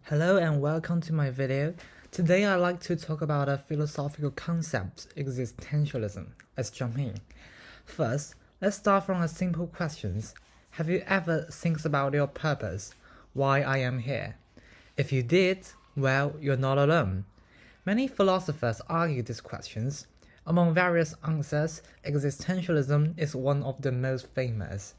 Hello and welcome to my video. Today I'd like to talk about a philosophical concept, existentialism. Let's jump in. First, let's start from a simple question. Have you ever think about your purpose? Why I am here? If you did, well, you're not alone. Many philosophers argue these questions. Among various answers, existentialism is one of the most famous.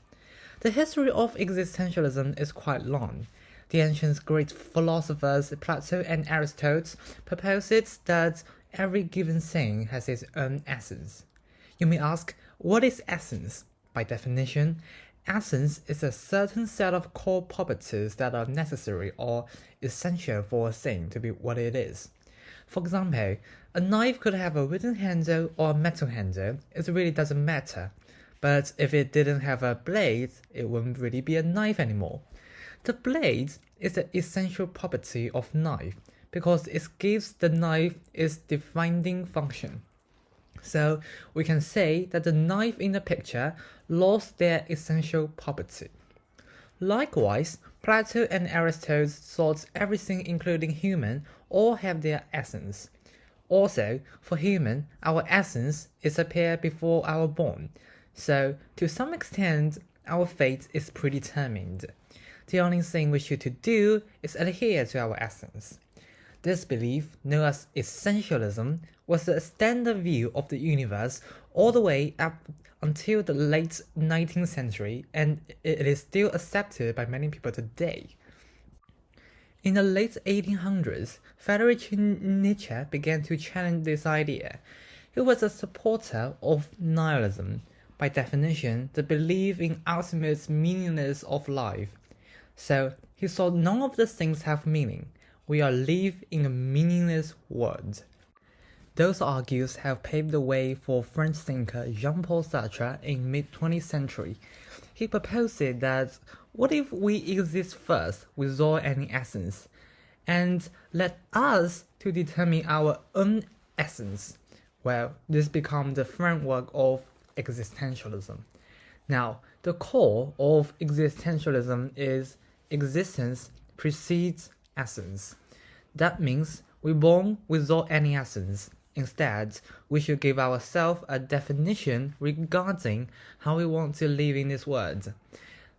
The history of existentialism is quite long. The ancient Greek philosophers Plato and Aristotle proposed that every given thing has its own essence. You may ask, what is essence? By definition, essence is a certain set of core properties that are necessary or essential for a thing to be what it is. For example, a knife could have a wooden handle or a metal handle, it really doesn't matter. But if it didn't have a blade, it wouldn't really be a knife anymore. The blade is the essential property of knife because it gives the knife its defining function. So we can say that the knife in the picture lost their essential property. Likewise, Plato and Aristotle thought everything including human all have their essence. Also, for human, our essence is appear before our born. So, to some extent, our fate is predetermined. The only thing we should to do is adhere to our essence. This belief, known as essentialism, was the standard view of the universe all the way up until the late 19th century, and it is still accepted by many people today. In the late 1800s, Friedrich Nietzsche began to challenge this idea. He was a supporter of nihilism, by definition, the belief in ultimate meaninglessness of life. So he saw none of the things have meaning. We are live in a meaningless world. Those arguments have paved the way for French thinker Jean-Paul Sartre in mid-20th century. He proposed that what if we exist first without any essence, and let us to determine our own essence? Well, this becomes the framework of existentialism. Now, the core of existentialism is existence precedes essence. That means we're born without any essence. Instead, we should give ourselves a definition regarding how we want to live in this world.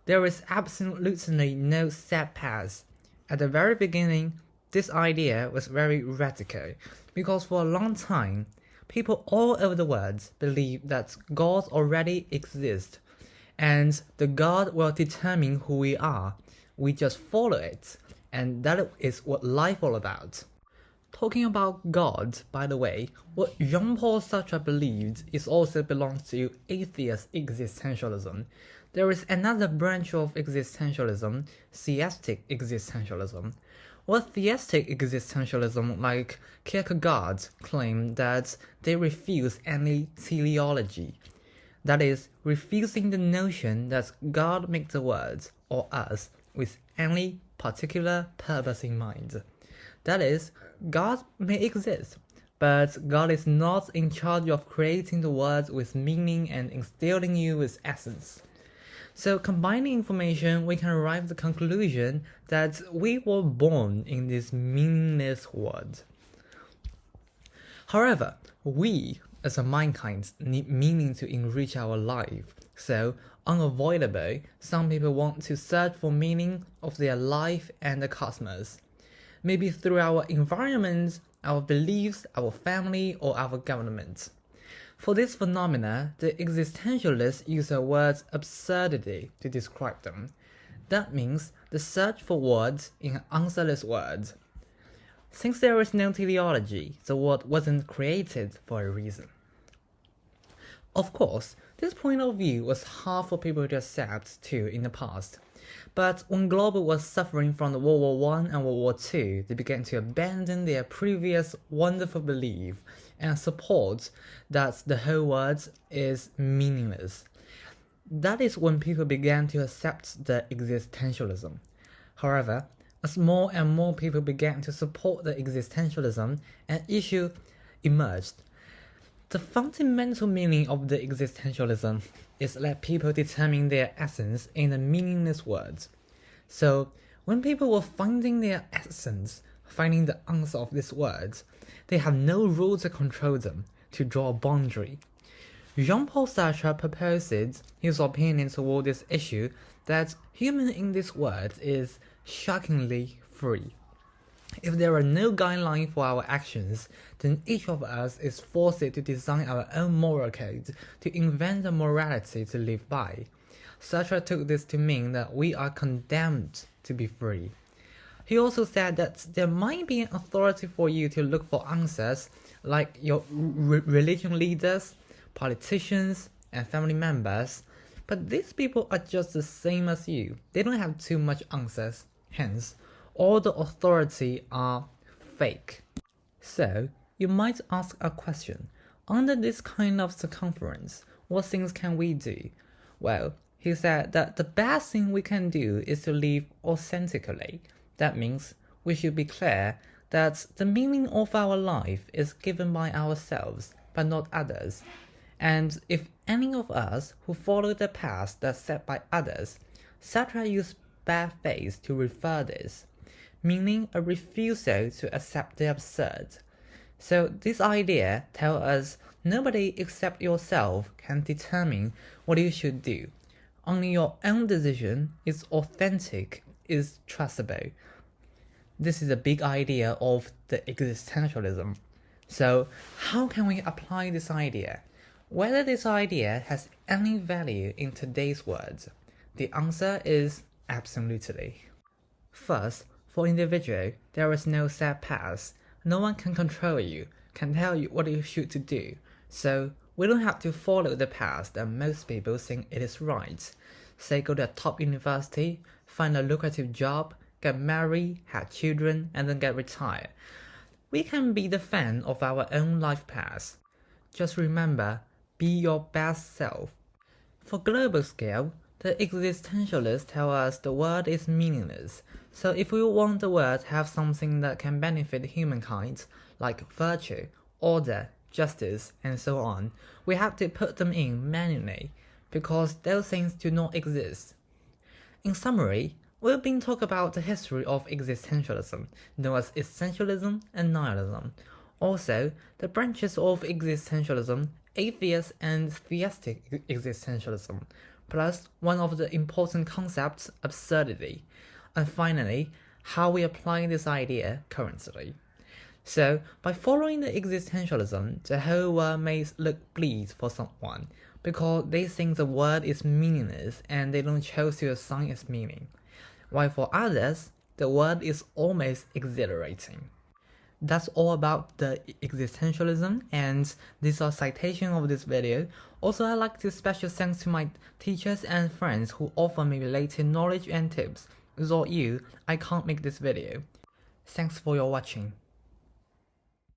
There is absolutely no set path. At the very beginning, this idea was very radical because for a long time, people all over the world believe that God already exists and the God will determine who we are. We just follow it, and that is what life all about. Talking about God, by the way, what Jean-Paul Sartre believed is also belongs to atheist existentialism. There is another branch of existentialism, theistic existentialism. What theistic existentialism, like Kierkegaard, claim that they refuse any teleology. That is, refusing the notion that God makes the world, or us, with any particular purpose in mind. That is, God may exist, but God is not in charge of creating the world with meaning and instilling you with essence. So combining information, we can arrive at the conclusion that we were born in this meaningless world. However, we, as a mankind, need meaning to enrich our life. So, unavoidably, some people want to search for meaning of their life and the cosmos. Maybe through our environment, our beliefs, our family, or our government. For this phenomena, the existentialists use the word absurdity to describe them. That means the search for words in an answerless world. Since there is no teleology, the world wasn't created for a reason. Of course, this point of view was hard for people to accept too in the past. But when global was suffering from the World War I and World War II, they began to abandon their previous wonderful belief and support that the whole world is meaningless. That is when people began to accept the existentialism. However, as more and more people began to support the existentialism, an issue emerged. The fundamental meaning of the existentialism is that people determine their essence in a meaningless world. So, When people were finding their essence, finding the answer of these words, they have no rule to control them, to draw a boundary. Jean-Paul Sartre proposes his opinion toward this issue that human in this world is shockingly free. If there are no guidelines for our actions, then each of us is forced to design our own moral code, to invent a morality to live by. Sartre took this to mean that we are condemned to be free. He also said that there might be an authority for you to look for answers, like your religion leaders, politicians, and family members, but these people are just the same as you. They don't have too much answers, hence, all the authority are fake. So, you might ask a question. Under this kind of circumference, what things can we do? Well, he said that the best thing we can do is to live authentically. That means we should be clear that the meaning of our life is given by ourselves, but not others. And if any of us who follow the path that's set by others, Sartre used bad faith to refer this, meaning a refusal to accept the absurd. So this idea tells us nobody except yourself can determine what you should do. Only your own decision is authentic, is trustable. This is a big idea of the existentialism. So how can we apply this idea? Whether this idea has any value in today's world, the answer is absolutely. First, for individual, there is no set path. No one can control you, can tell you what you should do. So we don't have to follow the path that most people think it is right. Say go to a top university, find a lucrative job, get married, have children, and then get retired. We can be the fan of our own life path. Just remember, be your best self. For global scale, the existentialists tell us the world is meaningless. So if we want the world to have something that can benefit humankind, like virtue, order, justice, and so on, we have to put them in manually, because those things do not exist. In summary, we've been talking about the history of existentialism, known as essentialism and nihilism. Also, the branches of existentialism, atheist and theistic existentialism, plus one of the important concepts, absurdity, and finally, how we apply this idea currently. So, by following the existentialism, the whole world may look bleak for someone, because they think the world is meaningless and they don't choose to assign its meaning. While for others, the world is almost exhilarating. That's all about the existentialism, and these are citations of this video. Also, I'd like to special thanks to my teachers and friends who offer me related knowledge and tips. Without you, I can't make this video. Thanks for your watching.